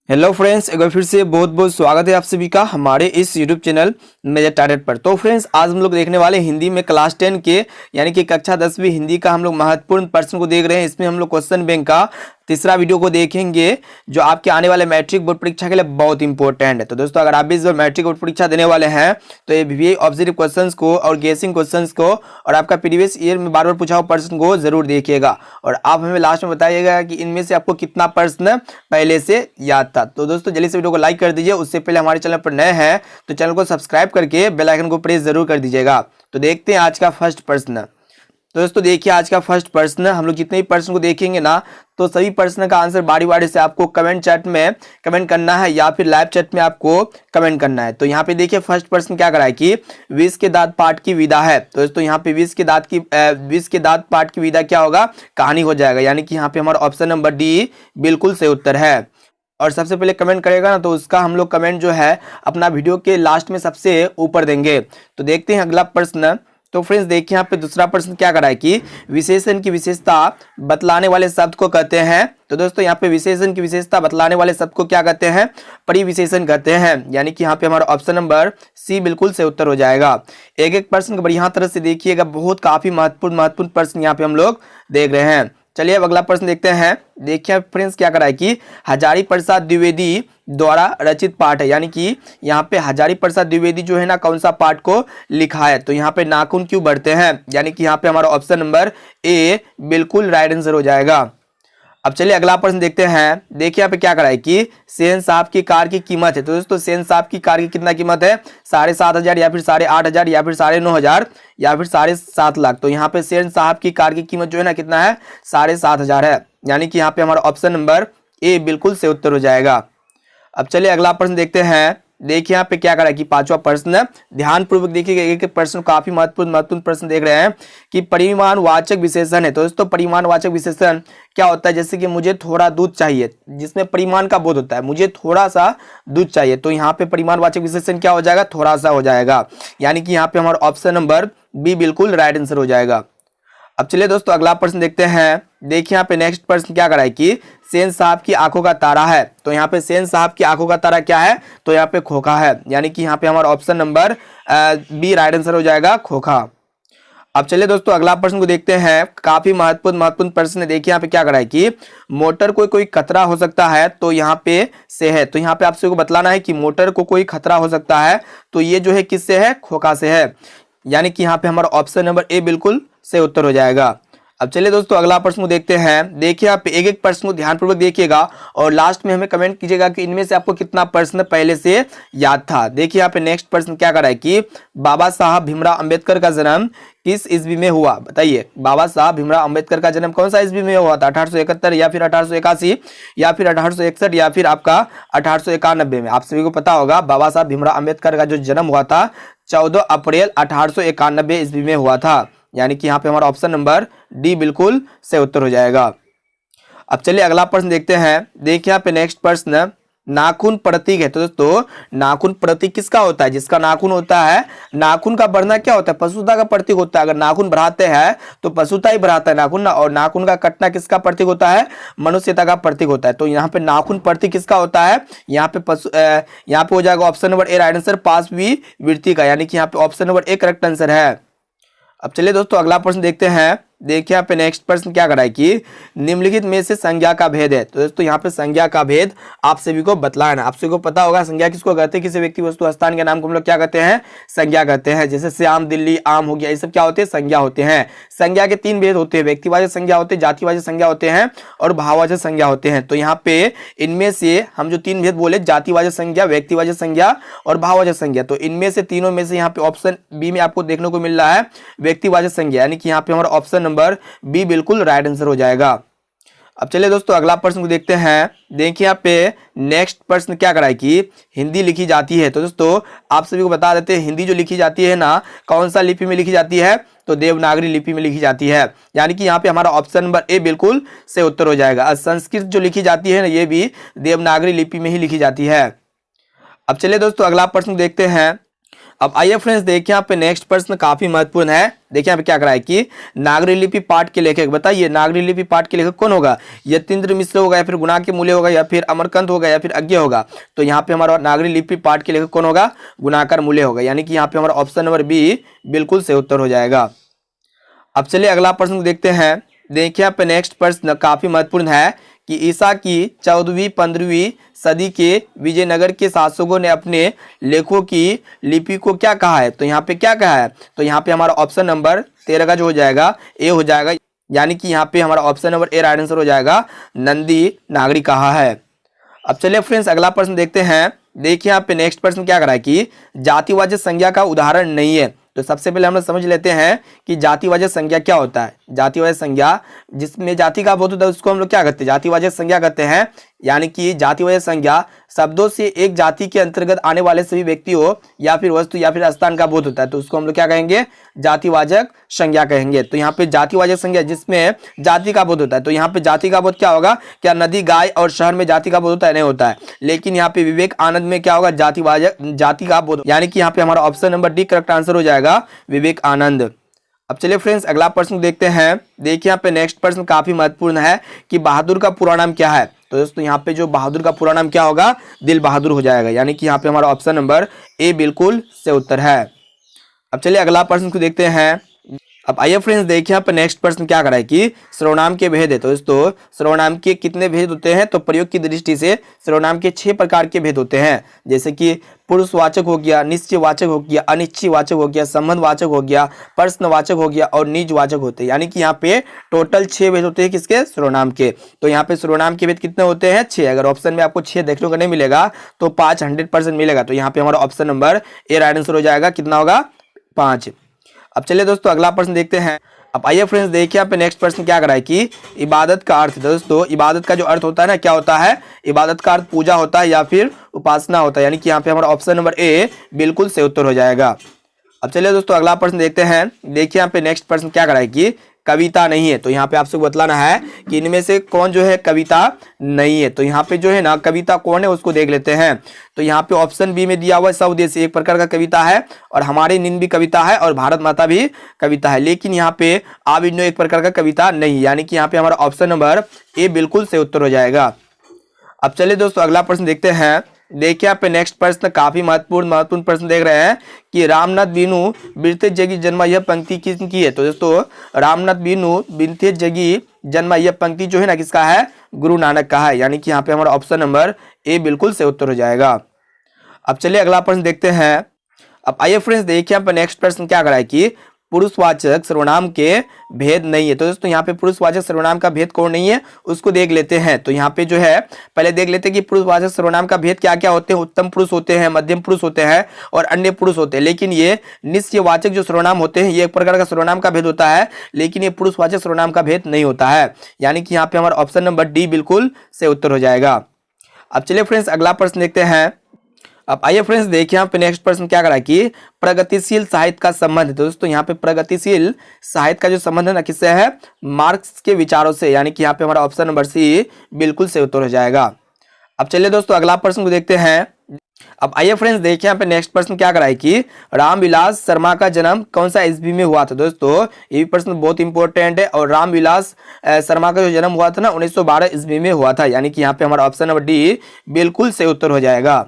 Hello friends, एक बार फिर से बहुत बहुत स्वागत है आप सभी का हमारे इस यूट्यूब चैनल मेजर टारगेट पर। तो फ्रेंड्स, आज हम लोग देखने वाले हिंदी में क्लास 10 के यानी कि कक्षा 10वीं हिंदी का हम लोग महत्वपूर्ण प्रश्न को देख रहे हैं। इसमें हम लोग क्वेश्चन बैंक का तीसरा वीडियो को देखेंगे जो आपके आने वाले मैट्रिक बोर्ड परीक्षा के लिए बहुत इंपॉर्टेंट है। तो दोस्तों, अगर आप भी इस बार मैट्रिक बोर्ड परीक्षा देने वाले हैं तो ये भी ऑब्जेक्टिव क्वेश्चंस को और गेसिंग क्वेश्चंस को और आपका प्रीवियस ईयर में बार बार पूछा हुआ प्रश्न को जरूर देखिएगा और आप हमें लास्ट में बताइएगा कि इनमें से आपको कितना प्रश्न पहले से याद था। तो दोस्तों, जल्दी से वीडियो को लाइक कर दीजिए। उससे पहले हमारे चैनल पर नए हैं तो चैनल को सब्सक्राइब करके बेल आइकन को प्रेस जरूर कर दीजिएगा। तो देखते हैं आज का फर्स्ट प्रश्न। तो दोस्तों देखिए, आज का फर्स्ट प्रश्न हम लोग जितने भी प्रश्न को देखेंगे ना तो सभी प्रश्न का आंसर बारी बारी से आपको कमेंट चैट में कमेंट करना है या फिर लाइव चैट में आपको कमेंट करना है। तो यहाँ पे देखिए, फर्स्ट प्रश्न क्या करा है कि विष के दांत पाठ की विदा है। तो दोस्तों यहाँ पे विष के दांत पाठ की विदा क्या होगा, कहानी हो जाएगा। यानी कि यहाँ पे हमारा ऑप्शन नंबर डी बिल्कुल सही उत्तर है। और सबसे पहले कमेंट करेगा ना तो उसका हम लोग कमेंट जो है अपना वीडियो के लास्ट में सबसे ऊपर देंगे। तो देखते हैं अगला प्रश्न। तो फ्रेंड्स देखिए, यहाँ पे दूसरा प्रश्न क्या करा है कि विशेषण की विशेषता बतलाने वाले शब्द को कहते हैं। तो दोस्तों यहाँ पे विशेषण की विशेषता बतलाने वाले शब्द को क्या कहते हैं, परिविशेषण कहते हैं। यानी कि यहाँ पे हमारा ऑप्शन नंबर सी बिल्कुल से उत्तर हो जाएगा। एक एक प्रश्न को बढ़िया तरह से देखिएगा, बहुत काफी महत्वपूर्ण प्रश्न यहाँ पे हम लोग देख रहे हैं। चलिए अब अगला प्रश्न देखते हैं। देखिए फ्रेंड्स क्या करा है कि हजारी प्रसाद द्विवेदी द्वारा रचित पाठ है। यानी कि यहाँ पे हजारी प्रसाद द्विवेदी जो है ना कौन सा पाठ को लिखा है। तो यहाँ पे नाखून क्यों बढ़ते हैं, यानी कि यहाँ पे हमारा ऑप्शन नंबर ए बिल्कुल राइट आंसर हो जाएगा। अब चलिए अगला प्रश्न देखते हैं। देखिए यहाँ पे क्या करा है कि सेन साहब की कार की कीमत है। तो दोस्तों सेन साहब की कार की कितना कीमत है, 7,500 या फिर 8,500 या फिर 9,500 या फिर 7.5 लाख। तो यहाँ पे सेन साहब की कार की कीमत जो है ना कितना है, 7,500 है। यानी कि यहाँ पे हमारा ऑप्शन नंबर ए बिल्कुल से उत्तर हो जाएगा। अब चलिए अगला प्रश्न देखते हैं। देखिए यहाँ पे क्या करा कि पांचवा प्रश्न, ध्यान पूर्वक देखिएगा। एक एक प्रश्न काफी महत्वपूर्ण प्रश्न देख रहे हैं कि परिमाणवाचक विशेषण है। तो दोस्तों परिमाणवाचक विशेषण क्या होता है, जैसे कि मुझे थोड़ा दूध चाहिए, जिसमें परिमाण का बोध होता है, मुझे थोड़ा सा दूध चाहिए। तो यहाँ पे परिमाणवाचक विशेषण क्या हो जाएगा, थोड़ा सा हो जाएगा। यानी कि यहाँ पे हमारा ऑप्शन नंबर बी बिल्कुल राइट आंसर हो जाएगा। अब चलिए दोस्तों अगला प्रश्न देखते हैं। देखिए यहाँ पे नेक्स्ट प्रश्न क्या करा है कि सेन साहब की आंखों का तारा है। तो यहाँ पे सेन साहब की आंखों का तारा क्या है, तो यहाँ पे खोखा है। यानी कि यहाँ पे हमारा option number B right answer हो जाएगा, खोखा। अब चलिए दोस्तों अगला प्रश्न को देखते हैं। काफी महत्वपूर्ण प्रश्न है। देखिए यहाँ पे क्या करा है कि मोटर को कोई खतरा हो सकता है तो यहाँ पे से है। तो यहाँ पे आपसे को बतलाना है कि मोटर को कोई खतरा हो सकता है तो ये जो है किससे है, खोखा से है। यानी कि यहाँ पे हमारा ऑप्शन नंबर ए बिल्कुल से उत्तर हो जाएगा। अब चलिए दोस्तों अगला प्रश्न को देखते हैं। देखिए आप एक एक प्रश्न को ध्यानपूर्वक देखिएगा और लास्ट में हमें कमेंट कीजिएगा कि इनमें से आपको कितना प्रश्न पहले से याद था। देखिए यहाँ पे नेक्स्ट प्रश्न क्या करा है कि बाबा साहब भीमराव अंबेडकर का जन्म किस ईस्वी में हुआ। बताइए, बाबा साहब भीमराव अंबेडकर का जन्म कौन सा ईस्वी में हुआ था, 1871 या फिर 1881 या फिर 1861 या फिर आपका 1891 में। आप सभी को पता होगा बाबा साहब भीमराव अंबेडकर का जो जन्म हुआ था 14 अप्रैल 1891 ईस्वी में हुआ था। यानी कि यहाँ पे हमारा ऑप्शन नंबर डी बिल्कुल से उत्तर हो जाएगा। अब चलिए अगला प्रश्न देखते हैं। देखिए यहाँ पे नेक्स्ट प्रश्न, नाखून प्रतीक है। तो दोस्तों नाखून प्रतीक किसका होता है, जिसका नाखून होता है, नाखून का बढ़ना क्या होता है, पशुता का प्रतीक होता है। अगर नाखून बढ़ाते हैं तो पशुता ही बढ़ाता है नाखून ना, और नाखून का कटना किसका प्रतीक होता है, मनुष्यता का प्रतीक होता है। तो यहाँ पे नाखून प्रतीक किसका होता है, यहाँ पे यहाँ पे हो जाएगा option number A right answer, पाशवी वृत्ति का। यानी कि यहाँ पे option number A correct answer है। अब चलिए दोस्तों अगला प्रश्न देखते हैं। देखिए यहाँ पे नेक्स्ट प्रश्न क्या करा है कि निम्नलिखित में से संज्ञा का भेद है। तो दोस्तों यहाँ पे संज्ञा का भेद आप सभी को बतलाना। आप सभी को पता होगा संज्ञा किसको कहते हैं, किसी व्यक्ति वस्तु स्थान के नाम को हम लोग क्या कहते हैं, संज्ञा कहते हैं। जैसे श्याम, दिल्ली, आम हो गया, ये सब क्या होते हैं, संज्ञा होते हैं। संज्ञा के तीन भेद होते हैं, व्यक्तिवाचक संज्ञा होते हैं, जातिवाचक संज्ञा होते हैं और भाववाचक संज्ञा होते हैं। तो यहाँ पे इनमें से हम जो तीन भेद बोले, जातिवाचक संज्ञा, व्यक्तिवाचक संज्ञा और भाववाचक संज्ञा, तो इनमें से तीनों में से यहाँ पे ऑप्शन बी में आपको देखने को मिल रहा है व्यक्तिवाचक संज्ञा। यानी कि यहाँ पे हमारा ऑप्शन नंबर बी बिल्कुल राइट आंसर हो जाएगा। अब चलिए दोस्तों अगला प्रश्न को देखते हैं। देखिए यहाँ पे नेक्स्ट प्रश्न क्या करा है कि हिंदी लिखी जाती है। तो दोस्तों आप सभी को बता देते हैं, हिंदी जो लिखी जाती है ना कौन सा लिपि में लिखी जाती है, तो देवनागरी लिपि में लिखी जाती है। यानी कि यहाँ पे हमारा ऑप्शन नंबर ए बिल्कुल से उत्तर हो जाएगा। संस्कृत जो लिखी जाती है ना ये भी देवनागरी लिपि में ही लिखी जाती है। अब चलिए दोस्तों अगला प्रश्न देखते हैं। अब आइए फ्रेंड्स देखिए यहाँ पे नेक्स्ट प्रश्न काफी महत्वपूर्ण है। देखिए यहाँ पे क्या करा है कि नागरी लिपि पाठ के लेखक, बताइए नागरी लिपि पाठ के लेखक कौन होगा? यतीन्द्र मिश्र होगा, या फिर गुणा के मूल्य होगा, या फिर अमरकंत होगा, या फिर अज्ञ होगा? तो यहाँ पे हमारा नागरी लिपि पाठ के लेखक कौन होगा? गुणाकर मूल्य होगा, यानी कि यहाँ पे हमारा ऑप्शन नंबर बी बिल्कुल सही उत्तर हो जाएगा। अब चलिए अगला प्रश्न देखते हैं। देखिए यहाँ पे नेक्स्ट प्रश्न काफी महत्वपूर्ण है कि ईसा की 14वीं 15वीं सदी के विजयनगर के शासकों ने अपने लेखों की लिपि को क्या कहा है? तो यहाँ पे क्या कहा है? तो यहाँ पे हमारा ऑप्शन नंबर 13 का जो हो जाएगा ए हो जाएगा, यानी कि यहाँ पे हमारा option number A right answer हो जाएगा, नंदी नागरी कहा है। अब चलिए फ्रेंड्स अगला प्रश्न देखते हैं। देखिए यहाँ पे नेक्स्ट प्रश्न क्या करा है कि जातिवाचक संज्ञा का उदाहरण नहीं है। तो सबसे पहले हम लोग समझ लेते हैं कि जातिवाचक संज्ञा क्या होता है। जातिवाचक संज्ञा जिसमें जाति का बोध होता है उसको हम लोग क्या कहते हैं? जातिवाचक संज्ञा कहते हैं। यानी कि जातिवाचक संज्ञा शब्दों से एक जाति के अंतर्गत आने वाले सभी व्यक्तियों या फिर वस्तु या फिर स्थान का बोध होता है, तो उसको हम लोग क्या कहेंगे? जातिवाचक संज्ञा कहेंगे। तो यहाँ पे जातिवाचक संज्ञा जिसमें जाति का बोध होता है, तो यहाँ पे जाति का बोध क्या होगा? क्या नदी, गाय और शहर में जाति का बोध होता है? नहीं होता है। लेकिन यहाँ पे विवेक आनंद में क्या होगा? जाति का बोध, यानी कि यहाँ पे हमारा option number D correct answer हो जाएगा, विवेक आनंद। अब चलिए फ्रेंड्स अगला प्रश्न देखते हैं। देखिए यहाँ पे नेक्स्ट प्रश्न काफी महत्वपूर्ण है कि बहादुर का पूरा नाम क्या है? तो दोस्तों यहाँ पे जो बहादुर का पूरा नाम क्या होगा? दिल बहादुर हो जाएगा, यानी कि यहाँ पे हमारा ऑप्शन नंबर ए बिल्कुल सही उत्तर है। अब चलिए अगला प्रश्न को देखते हैं। अब आइए फ्रेंड्स देखिए यहाँ पे नेक्स्ट प्रश्न क्या करा है कि सर्वनाम के भेद है। तो दोस्तों सर्वनाम के कितने भेद होते हैं? तो प्रयोग की दृष्टि से सर्वनाम के 6 प्रकार के भेद होते हैं, जैसे कि पुरुषवाचक हो गया, निश्चयवाचक हो गया, अनिश्चयवाचक हो गया, संबंधवाचक हो गया, प्रश्नवाचक हो गया और निजवाचक होते हैं। यानी कि यहाँ पे टोटल 6 भेद होते हैं किसके? सर्वनाम के। तो यहाँ पे सर्वनाम के भेद कितने होते हैं? 6। अगर ऑप्शन में आपको 6 देखने को नहीं मिलेगा तो 5 100% मिलेगा। तो यहाँ पे हमारा option number A right answer हो जाएगा, कितना होगा? 5। अब चलिए दोस्तों अगला प्रश्न देखते हैं। अब आइए फ्रेंड्स देखिए यहाँ पे नेक्स्ट प्रश्न क्या करा है कि इबादत का अर्थ। दोस्तों इबादत का जो अर्थ होता है ना, क्या होता है? इबादत का अर्थ पूजा होता है या फिर उपासना होता है, यानी कि यहाँ पे हमारा ऑप्शन नंबर ए बिल्कुल सही उत्तर हो जाएगा। अब चलिए दोस्तों अगला प्रश्न देखते हैं। देखिए यहाँ पे नेक्स्ट प्रश्न क्या करा है कि कविता नहीं है। तो यहाँ पे आपसे बतलाना है कि इनमें से कौन जो है कविता नहीं है। तो यहाँ पे जो है ना कविता कौन है उसको देख लेते हैं। तो यहाँ पे ऑप्शन बी में दिया हुआ है स्वदेशी एक प्रकार का कविता है, और हमारे नींद भी कविता है, और भारत माता भी कविता है। लेकिन यहाँ पे आविन्यो एक प्रकार का कविता नहीं, यानी कि यहाँ पे हमारा ऑप्शन नंबर ए बिल्कुल सही उत्तर हो जाएगा। अब चलिए दोस्तों अगला प्रश्न देखते हैं। देखिए यहाँ पे नेक्स्ट प्रश्न काफी महत्वपूर्ण प्रश्न देख रहे हैं कि रामनाथ बिनु बिरते जगी जन्मा यह पंक्ति किसकी है? तो दोस्तों रामनाथ बिनु बिरते जगी जन्मा यह पंक्ति जो है ना किसका है? गुरु नानक का है, यानी कि यहाँ पे हमारा ऑप्शन नंबर ए बिल्कुल सही उत्तर हो जाएगा। अब चलिए अगला प्रश्न देखते हैं। अब आइए फ्रेंड्स देखिए यहाँ पे नेक्स्ट प्रश्न क्या करा है कि पुरुषवाचक सर्वनाम के भेद नहीं है। तो दोस्तों यहाँ पे पुरुषवाचक सर्वनाम का भेद कौन नहीं है उसको देख लेते हैं। तो यहाँ पे जो है पहले देख लेते हैं कि पुरुषवाचक सर्वनाम का भेद क्या क्या होते हैं। उत्तम पुरुष होते हैं, मध्यम पुरुष होते हैं और अन्य पुरुष होते हैं। लेकिन ये निश्चयवाचक जो सर्वनाम होते हैं ये एक प्रकार का सर्वनाम का भेद होता है, लेकिन ये पुरुषवाचक सर्वनाम का भेद नहीं होता है, यानी कि यहाँ पे हमारा ऑप्शन नंबर डी बिल्कुल सही उत्तर हो जाएगा। अब चलिए फ्रेंड्स अगला प्रश्न देखते हैं। अब आइए फ्रेंड्स देखिए यहाँ पे नेक्स्ट प्रश्न क्या करा कि प्रगतिशील साहित्य का संबंध है। तो दोस्तों यहाँ पे प्रगतिशील साहित्य का जो संबंध है ना किससे है? मार्क्स के विचारों से, यानी कि यहाँ पे हमारा ऑप्शन नंबर सी बिल्कुल सही उत्तर हो जाएगा। अब चलिए दोस्तों अगला प्रश्न को देखते हैं। अब आइए फ्रेंड्स देखिए यहाँ पे नेक्स्ट प्रश्न क्या करा है कि रामविलास शर्मा का जन्म कौन सा ईस्वी में हुआ था। दोस्तों ये भी प्रश्न बहुत इंपॉर्टेंट है, और रामविलास शर्मा का जो जन्म हुआ था ना 1912 ईस्वी में हुआ था, यानी कि यहाँ पे हमारा ऑप्शन नंबर डी बिल्कुल सही उत्तर हो जाएगा।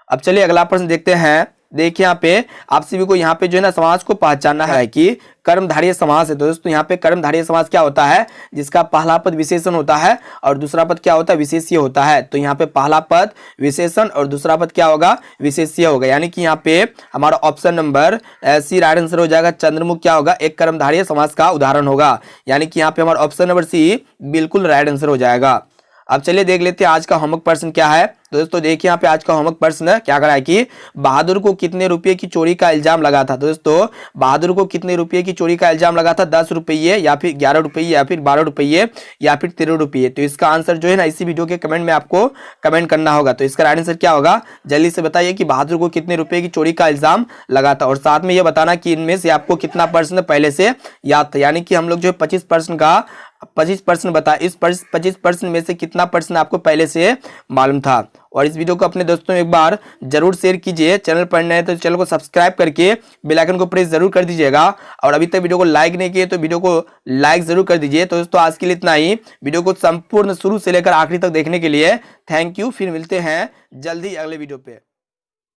अब चलिए अगला प्रश्न देखते हैं। देखिए यहाँ पे आप सभी को यहाँ पे जो है ना समास को पहचानना है कि कर्मधारय समास है। तो दोस्तों यहाँ पे कर्मधारय समास क्या होता है? जिसका पहला पद विशेषण होता है और दूसरा पद क्या होता है? विशेष्य होता है। तो यहाँ पे पहला पद विशेषण और दूसरा पद क्या होगा? विशेष्य होगा, यानी कि यहाँ पे हमारा option number C right answer हो जाएगा। चंद्रमुख क्या होगा? एक कर्मधारय समास का उदाहरण होगा, यानी कि यहाँ पे हमारा ऑप्शन नंबर सी बिल्कुल राइट आंसर हो जाएगा। अब चलिए देख लेते हैं आज का होमवर्क प्रश्न क्या है। तो दोस्तों देखिए यहाँ पे आज का होमवर्क प्रश्न क्या करा है कि बहादुर को कितने रुपए की चोरी का इल्जाम लगा था। तो दोस्तों बहादुर को कितने रुपए की चोरी का इल्जाम लगा था? 10 रुपये या फिर 11 रुपये या फिर 12 रुपये या फिर 13 रुपये। तो इसका आंसर जो है ना इसी वीडियो के कमेंट में आपको कमेंट करना होगा। तो इसका राइट आंसर क्या होगा? जल्दी से बताइए कि बहादुर को कितने रुपए की चोरी का इल्जाम लगा था, और साथ में ये बताना कि इनमें से आपको कितना प्रश्न पहले से याद था। यानी कि हम लोग जो 25% बता, इस 25% में से कितना प्रश्न आपको पहले से मालूम था। और इस वीडियो को अपने दोस्तों में एक बार जरूर शेयर कीजिए। चैनल पर नए तो चैनल को सब्सक्राइब करके बेल आइकन को प्रेस जरूर कर दीजिएगा, और अभी तक वीडियो को लाइक नहीं किए तो वीडियो को लाइक जरूर कर दीजिए। तो दोस्तों आज के लिए इतना ही। वीडियो को संपूर्ण शुरू से लेकर आखिरी तक देखने के लिए थैंक यू। फिर मिलते हैं जल्दी अगले वीडियो पे।